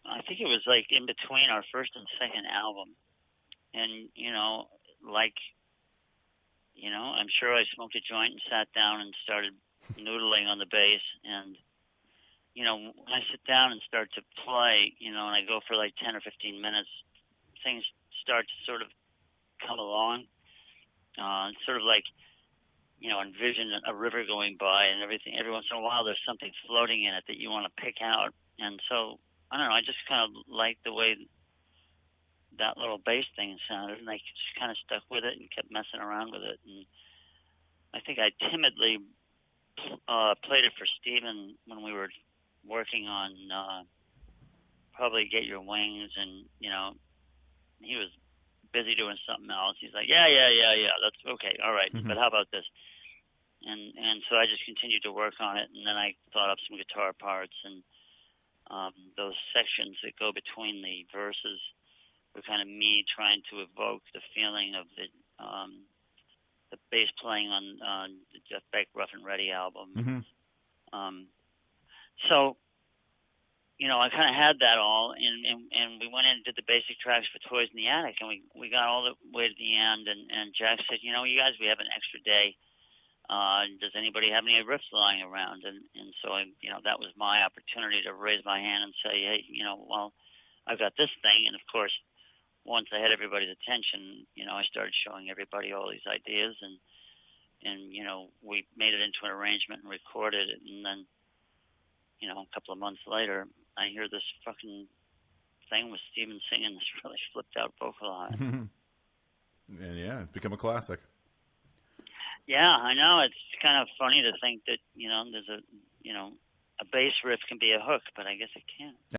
I think it was like in between our first and second album, and like I'm sure I smoked a joint and sat down and started noodling on the bass, and when I sit down and start to play, and I go for like 10 or 15 minutes, things start to sort of come along. It's sort of like, envision a river going by and everything. Every once in a while, there's something floating in it that you want to pick out. And so, I don't know, I just kind of liked the way that little bass thing sounded, and I just kind of stuck with it and kept messing around with it. And I think I timidly played it for Steven when we were working on probably Get Your Wings, and he was busy doing something else. He's like, yeah, that's okay, all right, but how about this? And so I just continued to work on it, and then I thought up some guitar parts, and those sections that go between the verses were kind of me trying to evoke the feeling of the bass playing on the Jeff Beck Rough and Ready album. So, I kind of had that all, and we went in and did the basic tracks for Toys in the Attic, and we got all the way to the end, and Jack said, you guys, we have an extra day. Does anybody have any riffs lying around? And so, that was my opportunity to raise my hand and say, hey, well, I've got this thing. And, of course, once I had everybody's attention, I started showing everybody all these ideas, and we made it into an arrangement and recorded it. And then, a couple of months later, I hear this fucking thing with Steven singing this really flipped out vocal on it. And yeah, it's become a classic. Yeah, I know. It's kind of funny to think that, there's a bass riff can be a hook, but I guess it can't.